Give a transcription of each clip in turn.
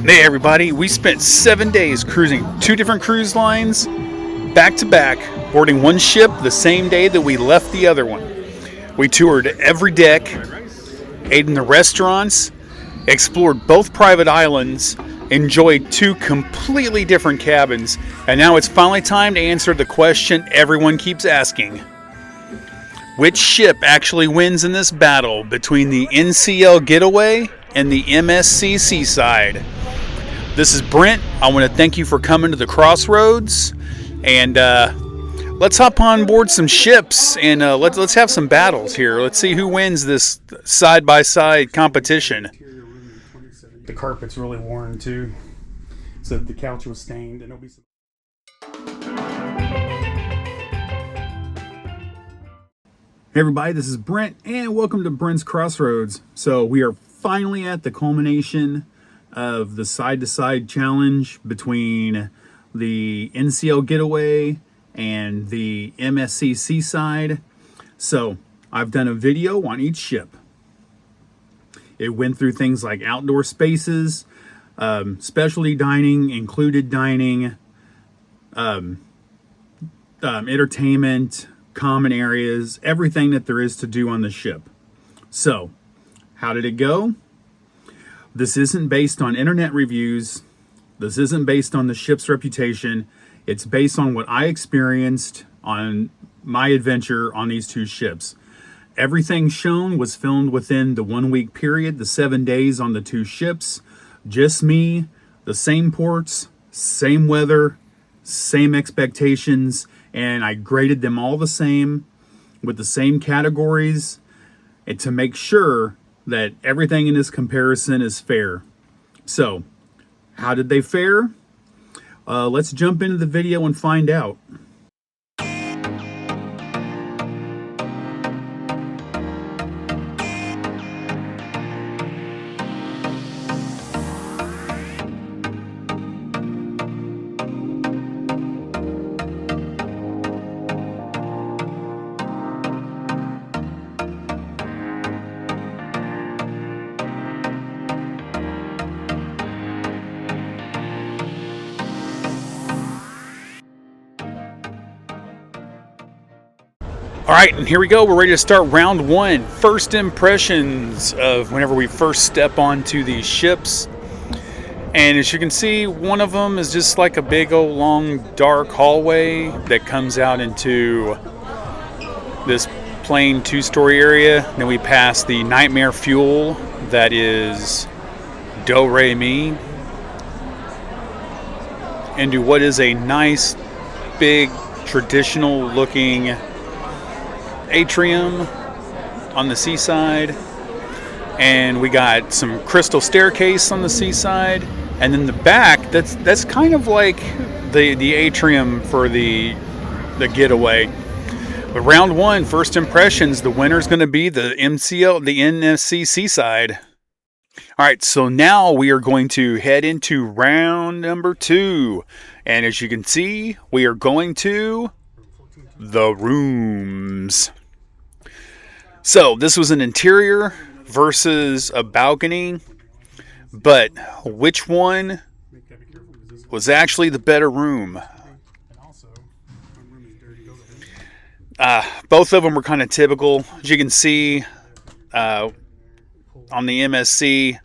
Hey everybody, we spent 7 days cruising 2 different cruise lines, back to back, boarding one ship the same day that we left the other one. We toured every deck, ate in the restaurants, explored both private islands, enjoyed 2 completely different cabins, and now it's finally time to answer the question everyone keeps asking. Which ship actually wins in this battle between the NCL Getaway and the MSC Seaside? This is Brent. I want to thank you for coming to the Crossroads, and let's hop on board some ships and let's have some battles here. Let's see who wins this side-by-side competition. The carpet's really worn too, so the couch was stained, and it'll be. Hey everybody, this is Brent, and welcome to Brent's Crossroads. So we are finally at the culmination of the side-to-side challenge between the NCL Getaway and the MSC Seaside. So I've done a video on each ship. It went through things like outdoor spaces, specialty dining, included dining, entertainment, common areas, everything that there is to do on the ship. So, how did it go? This isn't based on internet reviews. This isn't based on the ship's reputation. It's based on what I experienced on my adventure on these 2 ships. Everything shown was filmed within the 1-week period, the 7 days on the 2 ships. Just me, the same ports, same weather, same expectations, and I graded them all the same with the same categories, and to make sure that everything in this comparison is fair. So, how did they fare? Let's jump into the video and find out. All right, and here we go. We're ready to start round 1. First impressions of whenever we first step onto these ships. And as you can see, one of them is just like a big old long dark hallway that comes out into this plain 2-story area. Then we pass the Nightmare Fuel that is Do Re Mi into what is a nice, big, traditional looking atrium on the seaside, and we got some crystal staircase on the seaside, and then the back that's kind of like the atrium for the Getaway. But round 1, first impressions, the winner's going to be the NSC Seaside. All right, so now we are going to head into round number 2, and as you can see, we are going to the rooms. So this was an interior versus a balcony, but which one was actually the better room? Both of them were kind of typical. As you can see, on the MSC,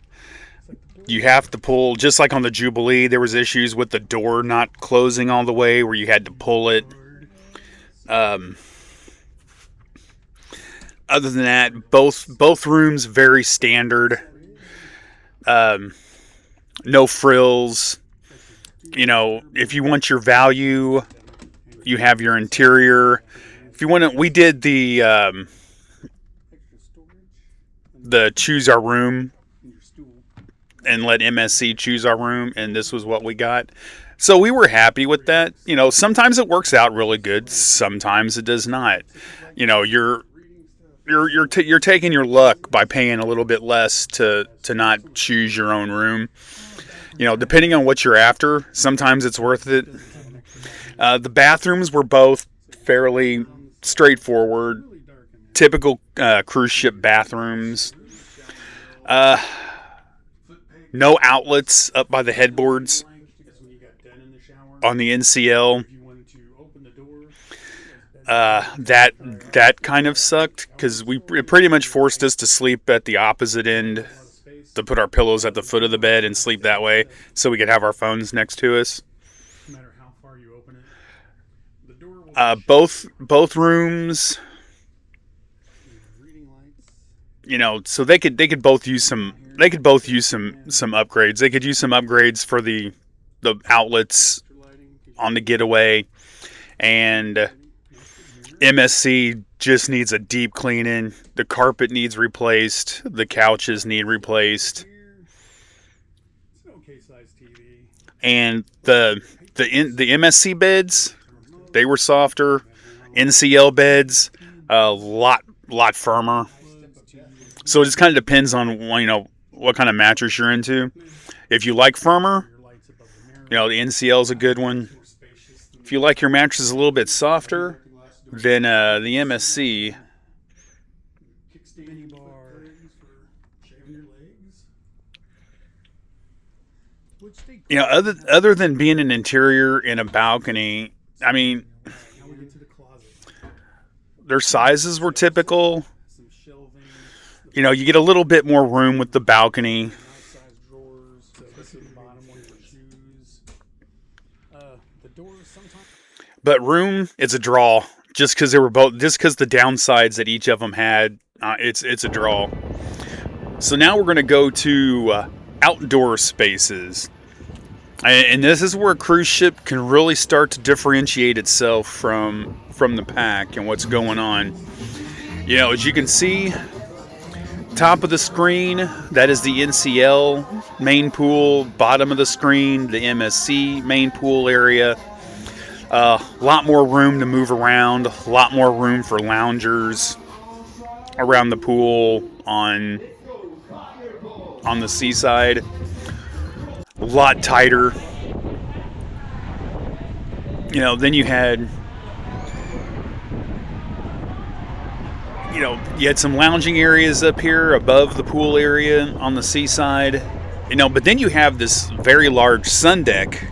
you have to pull, just like on the Jubilee, there was issues with the door not closing all the way where you had to pull it. Other than that, both rooms very standard. No frills. You know, if you want your value, you have your interior. If you want to, we did the choose our room and let MSC choose our room, and this was what we got. So we were happy with that. You know, sometimes it works out really good, sometimes it does not. You know, you're taking your luck by paying a little bit less to not choose your own room. You know, depending on what you're after, sometimes it's worth it. The bathrooms were both fairly straightforward, typical cruise ship bathrooms. No outlets up by the headboards on the NCL. That kind of sucked because it pretty much forced us to sleep at the opposite end, to put our pillows at the foot of the bed and sleep that way so we could have our phones next to us. Both rooms, so they could both use some upgrades. They could use some upgrades for the outlets on the Getaway, and MSC just needs a deep cleaning. The carpet needs replaced. The couches need replaced. And the MSC beds, they were softer. NCL beds, a lot firmer. So it just kind of depends on what kind of mattress you're into. If you like firmer, the NCL is a good one. If you like your mattress a little bit softer, then the MSC. Other than being an interior in a balcony, I mean, their sizes were typical. You get a little bit more room with the balcony. But room, it's a draw. Just because the downsides that each of them had, it's a draw. So now we're going to go to outdoor spaces. And this is where a cruise ship can really start to differentiate itself from the pack and what's going on. As you can see, top of the screen, that is the NCL main pool. Bottom of the screen, the MSC main pool area. A lot more room to move around. A lot more room for loungers around the pool on the Seaside. A lot tighter. Then you had some lounging areas up here above the pool area on the Seaside. But then you have this very large sun deck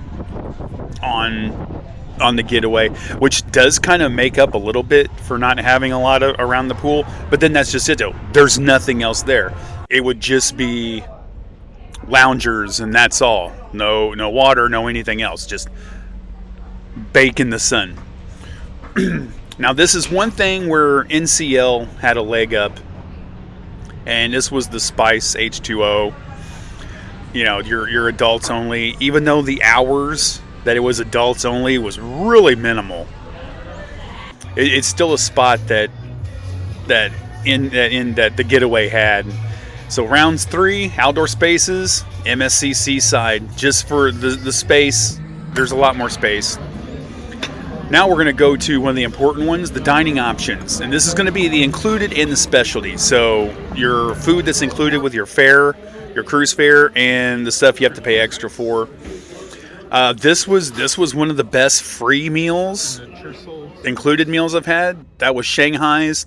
on the Getaway, which does kind of make up a little bit for not having a lot around the pool. But then that's just it, though. There's nothing else there. It would just be loungers, and that's all. No water, no anything else. Just bake in the sun. Now, this is one thing where NCL had a leg up, and this was the Spice H2O. Your adults only. Even though the hours that it was adults only was really minimal, it's still a spot that the Getaway had. So rounds 3, outdoor spaces, MSC Seaside. Just for the space, there's a lot more space. Now we're going to go to one of the important ones, the dining options. And this is going to be the included in the specialty. So your food that's included with your fare, your cruise fare, and the stuff you have to pay extra for. This was one of the best free meals, included meals I've had. That was Shanghai's.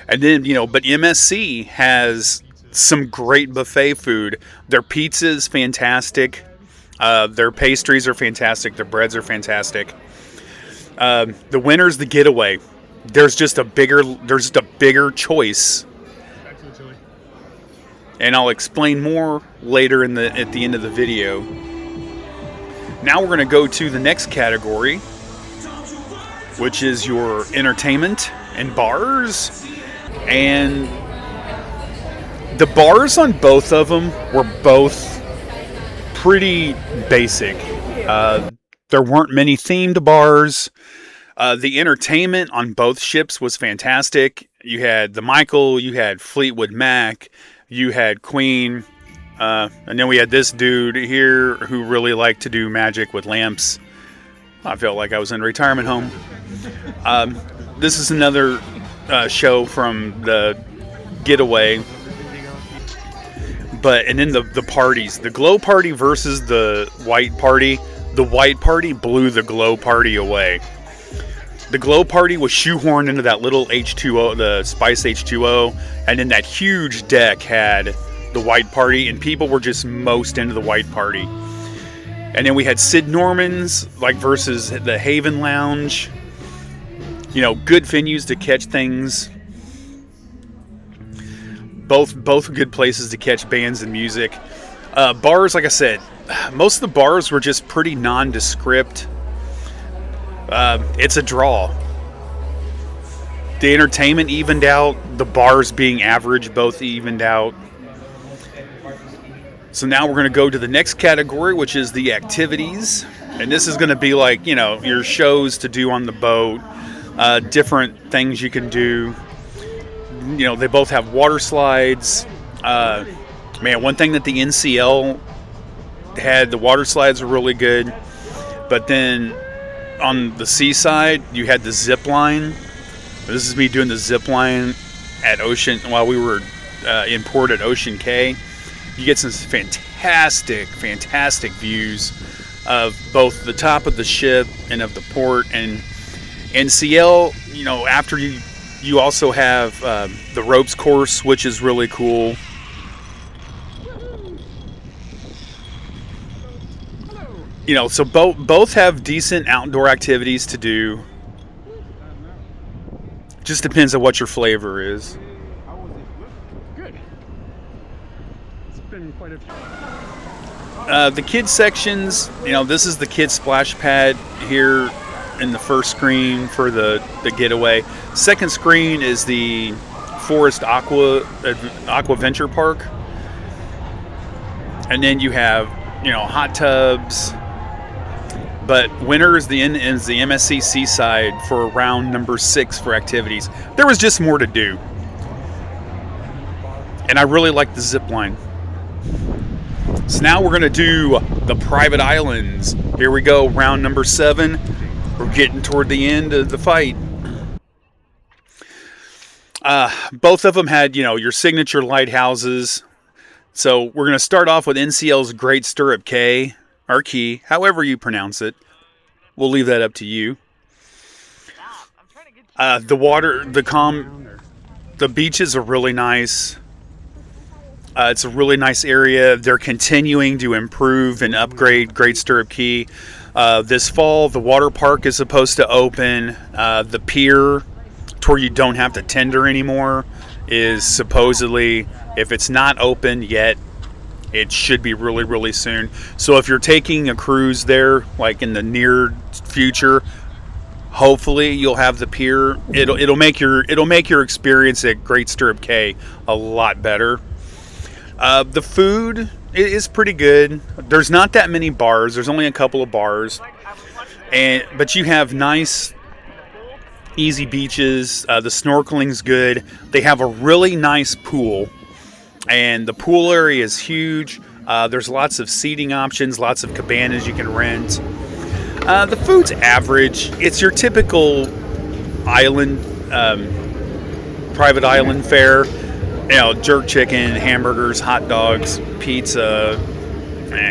And then, but MSC has some great buffet food. Their pizza is fantastic. Their pastries are fantastic. Their breads are fantastic. The winner's the Getaway. There's just a bigger choice. And I'll explain more later at the end of the video. Now we're going to go to the next category, which is your entertainment and bars. And the bars on both of them were both pretty basic. There weren't many themed bars. The entertainment on both ships was fantastic. You had the Michael, you had Fleetwood Mac, you had Queen, and then we had this dude here who really liked to do magic with lamps. I felt like I was in a retirement home. This is another show from the Getaway. And then the parties. The glow party versus the white party. The white party blew the glow party away. The glow party was shoehorned into that little H2O, the Spice H2O, and then that huge deck had the white party, and people were just most into the white party. And then we had Sid Norman's, like, versus the Haven Lounge. You know, good venues to catch things. Both good places to catch bands and music. Bars, like I said, most of the bars were just pretty nondescript. It's a draw. The entertainment evened out. The bars being average both evened out. So now we're going to go to the next category, which is the activities. And this is going to be like, you know, your shows to do on the boat, different things you can do. You know, they both have water slides. Man, one thing that the NCL had, the water slides were really good. But then on the Seaside, you had the zip line. This is me doing the zip line at Ocean while we were in port at Ocean Cay. You get some fantastic views of both the top of the ship and of the port. And NCL, you know, after you also have the ropes course, which is really cool. You know, so both have decent outdoor activities to do. Just depends on what your flavor is. Good. It's been quite a few. The kids sections, you know, this is the kids splash pad here in the first screen for the Getaway. Second screen is the Forest Aqua Venture Park. And then you have, you know, hot tubs. But winter is the MSC Seaside for round number 6 for activities. There was just more to do. And I really like the zip line. So now we're going to do the private islands. Here we go, round number 7. We're getting toward the end of the fight. Both of them had, you know, your signature lighthouses. So we're going to start off with NCL's Great Stirrup Cay. Or Key, however you pronounce it. We'll leave that up to you. The water, the beaches are really nice. It's a really nice area. They're continuing to improve and upgrade Great Stirrup Cay. This fall, the water park is supposed to open. The pier, to where you don't have to tender anymore, is supposedly, if it's not open yet, it should be really, really soon. So if you're taking a cruise there, like in the near future, hopefully you'll have the pier. It'll make your experience at Great Stirrup Cay a lot better. The food is pretty good. There's not that many bars. There's only a couple of bars, but you have nice, easy beaches. The snorkeling's good. They have a really nice pool. And the pool area is huge. There's lots of seating options, lots of cabanas you can rent. The food's average. It's your typical island, private island fare. You know, jerk chicken, hamburgers, hot dogs, pizza,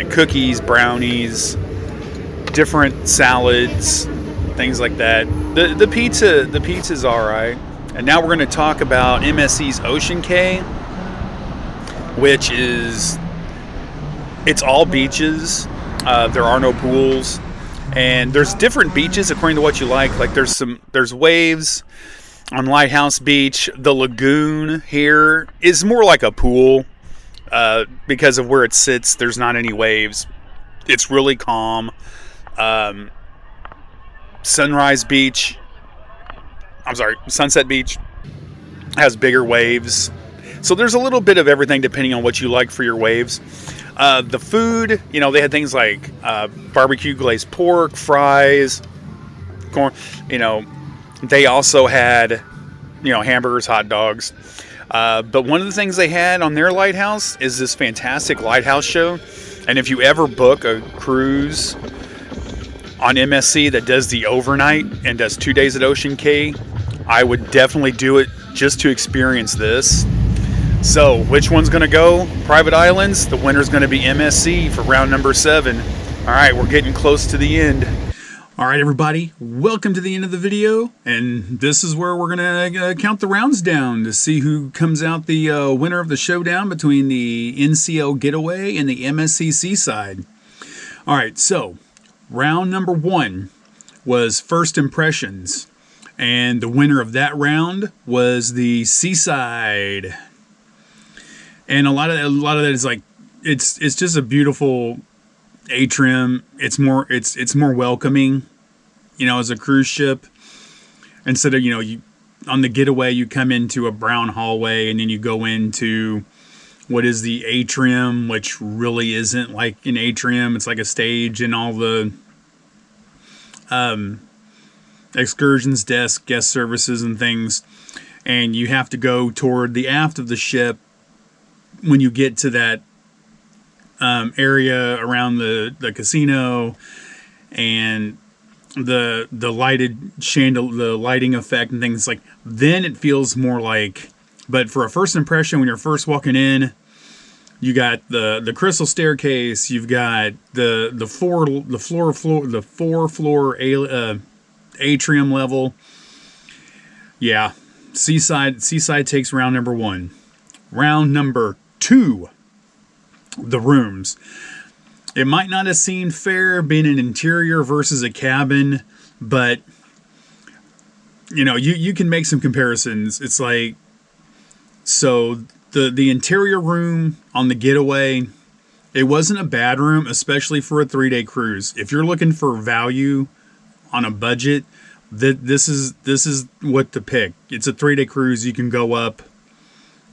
cookies, brownies, different salads, things like that. The pizza's all right. And now we're going to talk about MSC's Ocean Cay, which is, it's all beaches. There are no pools, and there's different beaches according to what you like. Like there's waves on Lighthouse Beach. The lagoon here is more like a pool because of where it sits. There's not any waves. It's really calm. Sunset Beach has bigger waves. So there's a little bit of everything depending on what you like for your waves. The food, you know, they had things like barbecue glazed pork, fries, corn. You know, they also had, you know, hamburgers, hot dogs. But one of the things they had on their lighthouse is this fantastic lighthouse show. And if you ever book a cruise on MSC that does the overnight and does 2 days at Ocean Cay, I would definitely do it just to experience this. So, which one's going to go? Private Islands. The winner's going to be MSC for round number 7. All right, we're getting close to the end. All right, everybody, welcome to the end of the video, and this is where we're going to count the rounds down to see who comes out the winner of the showdown between the NCL Getaway and the MSC Seaside. All right, so round number 1 was First Impressions, and the winner of that round was the Seaside. And a lot of that is like, it's just a beautiful atrium. It's more welcoming, as a cruise ship. Instead of, you on the Getaway, you come into a brown hallway and then you go into what is the atrium, which really isn't like an atrium. It's like a stage and all the excursions desk, guest services and things. And you have to go toward the aft of the ship when you get to that area around the casino and the lighted the lighting effect and things like. Then it feels more like. But for a first impression, when you're first walking in, you got the crystal staircase. You've got the four floor atrium level. Yeah, Seaside takes round number 1. Round number 2. The rooms. It might not have seemed fair being an interior versus a cabin, but you can make some comparisons. It's like, so the interior room on the Getaway, it wasn't a bad room, especially for a 3-day cruise. If you're looking for value on a budget, this is what to pick. It's a 3-day cruise. You can go up,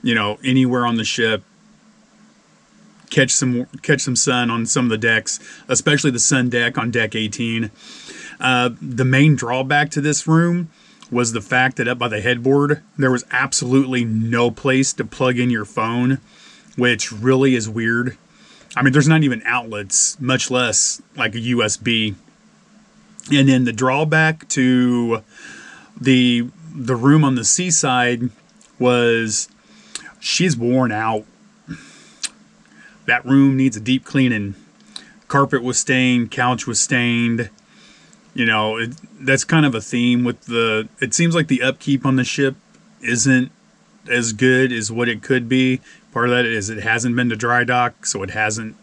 anywhere on the ship. Catch some sun on some of the decks, especially the sun deck on deck 18. The main drawback to this room was the fact that up by the headboard, there was absolutely no place to plug in your phone, which really is weird. I mean, there's not even outlets, much less like a USB. And then the drawback to the room on the Seaside was she's worn out. That room needs a deep cleaning. Carpet was stained, couch was stained. That's kind of a theme with it seems like the upkeep on the ship isn't as good as what it could be. Part of that is it hasn't been to dry dock, so it hasn't,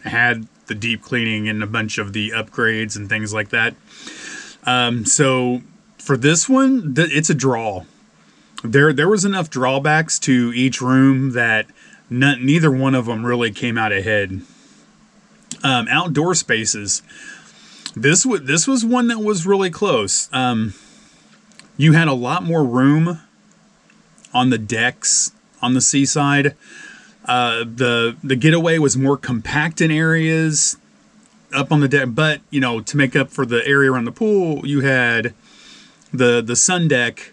had the deep cleaning and a bunch of the upgrades and things like that. So for this one, it's a draw. There was enough drawbacks to each room that neither one of them really came out ahead. Outdoor spaces. This was one that was really close. You had a lot more room on the decks on the Seaside. The Getaway was more compact in areas up on the deck, but to make up for the area around the pool, you had the sun deck.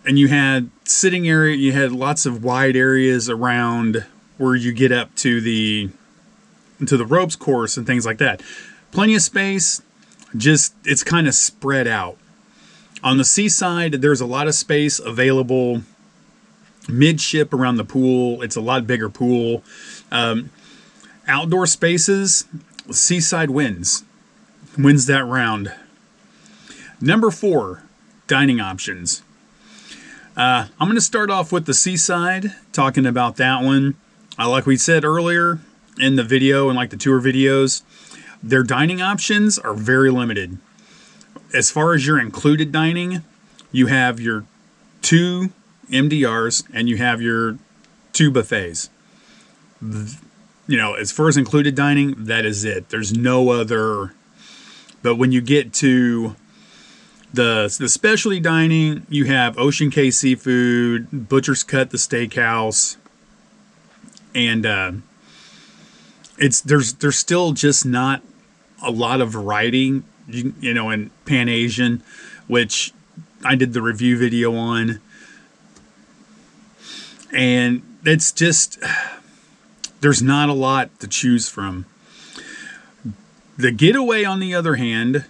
And you had sitting area, you had lots of wide areas around where you get up to the ropes course and things like that. Plenty of space, just it's kind of spread out. On the Seaside, there's a lot of space available midship around the pool. It's a lot bigger pool. Outdoor spaces, Seaside wins that round. Number 4, dining options. I'm going to start off with the Seaside, talking about that one. Like we said earlier in the video and like the tour videos, their dining options are very limited. As far as your included dining, you have your 2 MDRs and you have your 2 buffets. As far as included dining, that is it. There's no other. But when you get to the specialty dining, you have Ocean Cay Seafood, Butcher's Cut, the steakhouse, and there's still just not a lot of variety, in Pan Asian, which I did the review video on, and it's just there's not a lot to choose from. The Getaway, on the other hand,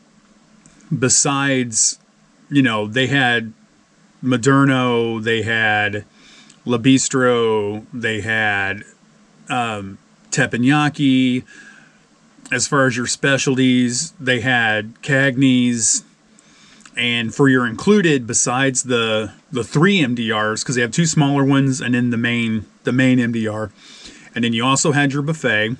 besides, they had Moderno, they had La Bistro, they had teppanyaki, as far as your specialties, they had Cagney's, and for your included, besides the 3 MDRs, because they have 2 smaller ones and then the main MDR, and then you also had your buffet,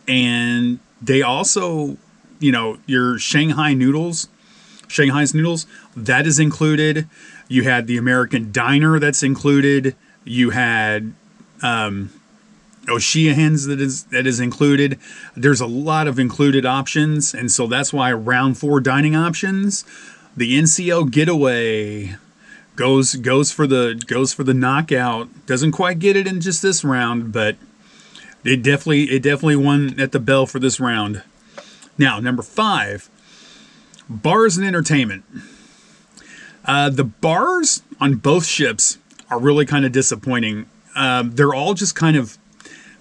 and they also, your Shanghai's noodles, that is included. You had the American Diner that's included. You had O'Sheahan's that is included. There's a lot of included options, and so that's why round 4 dining options, the NCL Getaway goes for the knockout. Doesn't quite get it in just this round, but it definitely won at the bell for this round. Now, number 5, bars and entertainment. The bars on both ships are really kind of disappointing. They're all just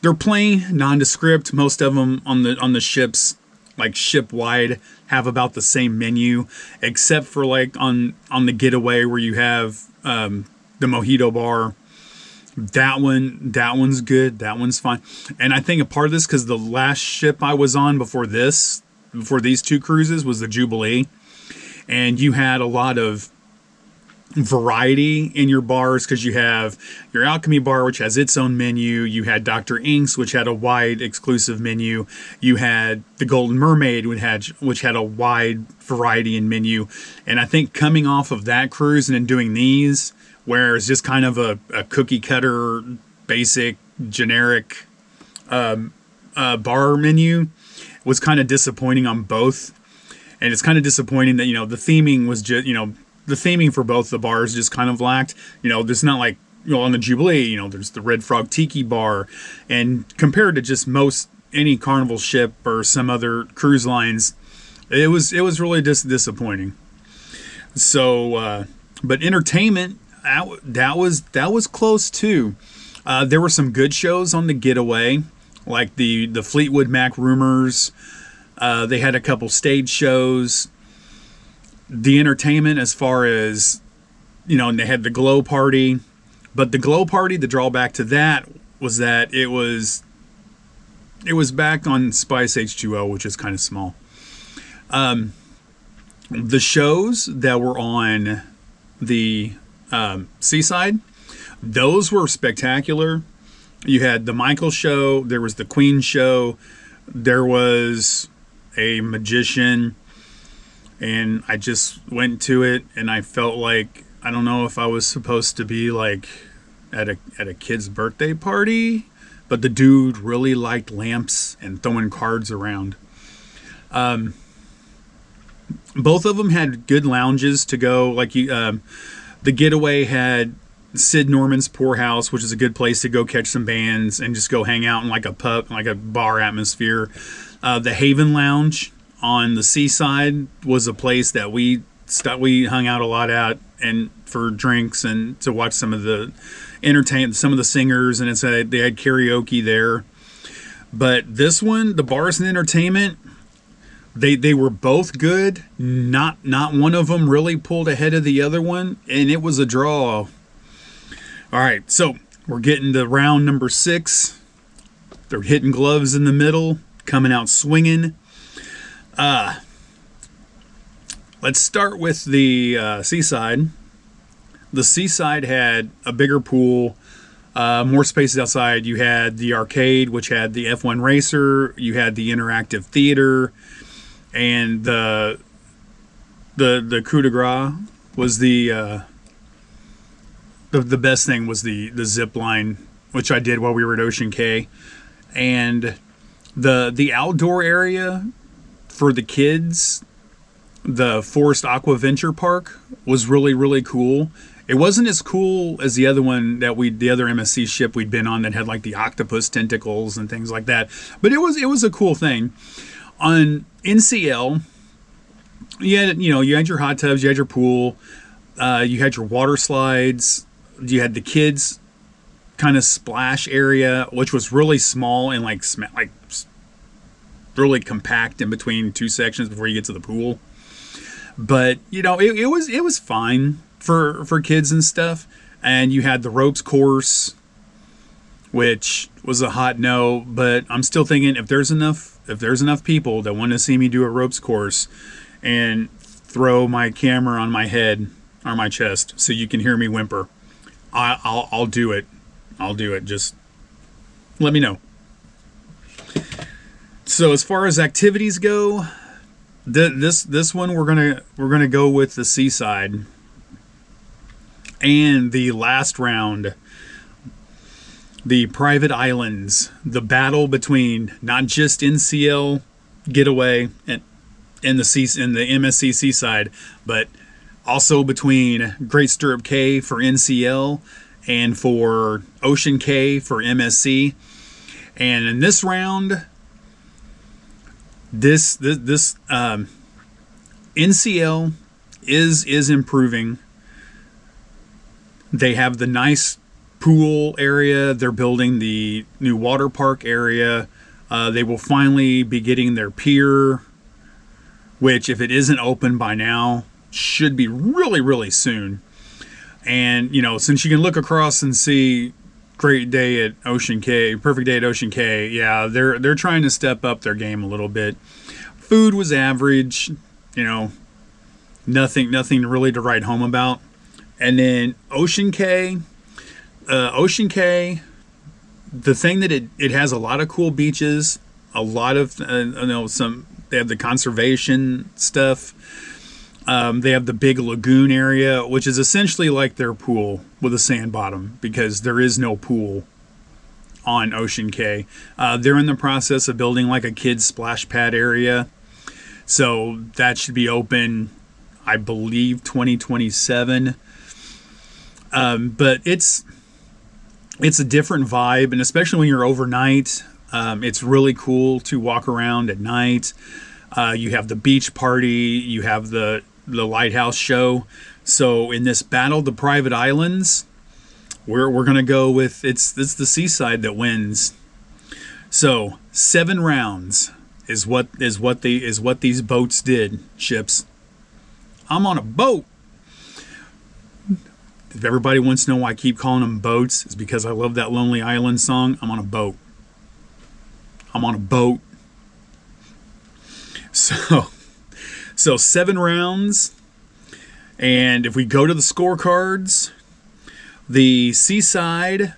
they're plain, nondescript. Most of them on the ships, like ship wide, have about the same menu, except for like on the Getaway where you have the mojito bar. That one's good. That one's fine. And I think a part of this, because the last ship I was on before these 2 cruises was the Jubilee, and you had a lot of variety in your bars, because you have your Alchemy bar, which has its own menu. You had Dr. Inks, which had a wide exclusive menu. You had the Golden Mermaid, which had a wide variety in menu. And I think coming off of that cruise and then doing these, where it's just kind of a cookie cutter, basic, generic bar menu, was kind of disappointing on both. And it's kind of disappointing that, the theming was just, the theming for both the bars just kind of lacked. There's not like, on the Jubilee, there's the Red Frog Tiki bar, and compared to just any Carnival ship or some other cruise lines, it was really just disappointing. So, but entertainment, that was close too. There were some good shows on the Getaway, like the Fleetwood Mac Rumors. They had a couple stage shows. The entertainment, as far as, and they had the Glow Party. But the Glow Party, the drawback to that was that it was back on Spice H2O, which is kind of small. The shows that were on the Seaside, those were spectacular. You had the Michael show, there was the Queen show, there was a magician, and I just went to it, and I felt like, I don't know if I was supposed to be like at a kid's birthday party, but the dude really liked lamps and throwing cards around. Both of them had good lounges to go. Like the Getaway had Sid Norman's Poorhouse, which is a good place to go catch some bands and just go hang out in like a pub, like a bar atmosphere. The Haven Lounge on the Seaside was a place that we hung out a lot at, and for drinks and to watch some of the some of the singers, and they had karaoke there. But this one, the bars and entertainment, they were both good. Not one of them really pulled ahead of the other one, and it was a draw. All right, so we're getting to round number 6. They're hitting gloves in the middle, coming out swinging. Let's start with the Seaside. The Seaside had a bigger pool, more spaces outside. You had the arcade, which had the F1 racer. You had the interactive theater, and the coup de grace was the best thing was the zip line, which I did while we were at Ocean Cay, and the outdoor area for the kids. The Forest Aqua Venture Park was really, really cool. It wasn't as cool as the other one the other MSC ship we'd been on that had like the octopus tentacles and things like that. But it was a cool thing. On NCL, you had your hot tubs, you had your pool, you had your water slides, you had the kids kind of splash area, which was really small and like really compact in between 2 sections before you get to the pool. But it was fine for kids and stuff. And you had the ropes course, which was a hot no, but I'm still thinking if there's enough there's enough people that want to see me do a ropes course and throw my camera on my head or my chest so you can hear me whimper, I'll do it. I'll do it. Just let me know. So as far as activities go, this one we're gonna go with the Seaside, and the last round, the private islands, the battle between not just NCL Getaway and the MSC Seaside, but also between Great Stirrup Cay for NCL and for Ocean Cay for MSC. And in this round, this NCL is improving. They have the nice pool area. They're building the new water park area. They will finally be getting their pier, which, if it isn't open by now, should be really, really soon. And, you know, since you can look across and see Great Day at Ocean Cay, Perfect Day at Ocean Cay, yeah, they're trying to step up their game a little bit. Food was average, you know, nothing really to write home about. And then Ocean Cay, the thing that it has a lot of cool beaches, a lot of they have the conservation stuff. They have the big lagoon area, which is essentially like their pool with a sand bottom, because there is no pool on Ocean Cay. They're in the process of building like a kids splash pad area, so that should be open, I believe, 2027. But it's a different vibe, and especially when you're overnight, it's really cool to walk around at night. You have the beach party, you have the lighthouse show. So in this battle, the private islands, we're gonna go with it's the Seaside that wins. So 7 rounds is what these boats did. Ships. I'm on a boat. If everybody wants to know why I keep calling them boats, it's because I love that Lonely Island song. I'm on a boat. I'm on a boat. So 7 rounds. And if we go to the scorecards, the Seaside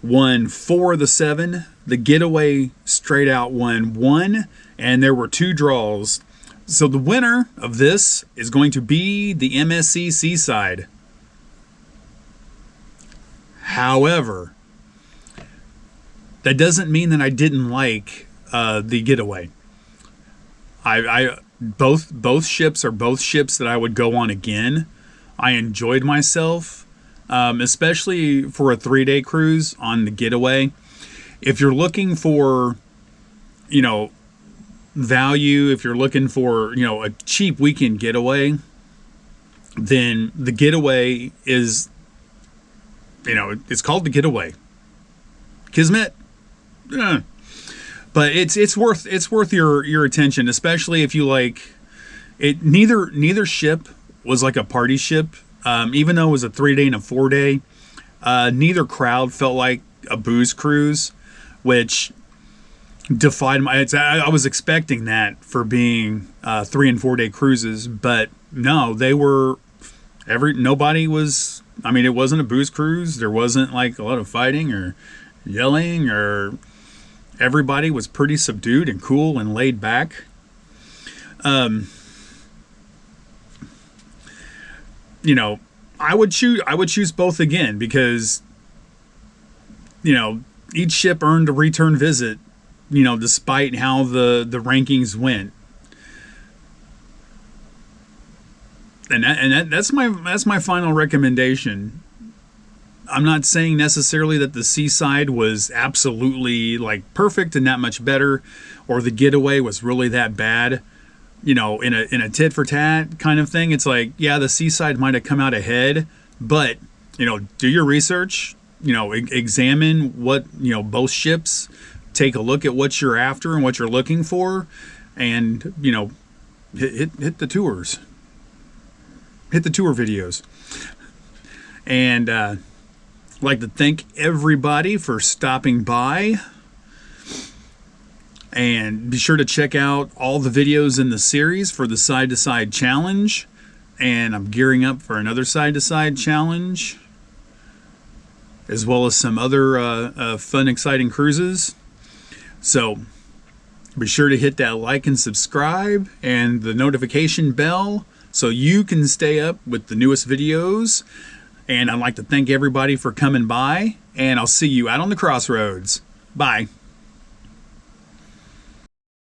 won 4 of the 7. The Getaway straight out won 1. And there were 2 draws. So the winner of this is going to be the MSC Seaside. However, that doesn't mean that I didn't like the Getaway. Both ships are both ships that I would go on again. I enjoyed myself, especially for a 3-day cruise on the Getaway. If you're looking for, you know, value, if you're looking for, you know, a cheap weekend getaway, then the Getaway is, you know, it's called the Getaway. Kismet. But it's worth your attention, especially if you like it. Neither ship was like a party ship, even though it was a 3-day and a 4-day. Neither crowd felt like a booze cruise, which defied my. I was expecting that for being 3 and 4-day cruises, but no, they were. Nobody was. I mean, it wasn't a booze cruise. There wasn't like a lot of fighting or yelling or. Everybody was pretty subdued and cool and laid back. You know, I would choose both again because, you know, each ship earned a return visit, you know, despite how the rankings went. And that's my final recommendation. I'm not saying necessarily that the Seaside was absolutely like perfect and that much better, or the Getaway was really that bad. You know, in a tit for tat kind of thing. It's like, yeah, the Seaside might have come out ahead, but, you know, do your research. You know, examine what, you know, both ships. Take a look at what you're after and what you're looking for, and, you know, hit the tours. Hit the tour videos. And I'd like to thank everybody for stopping by. And be sure to check out all the videos in the series for the side-to-side challenge. And I'm gearing up for another side-to-side challenge, as well as some other fun, exciting cruises. So be sure to hit that like and subscribe and the notification bell so you can stay up with the newest videos. And I'd like to thank everybody for coming by, and I'll see you out on the Crossroads. Bye.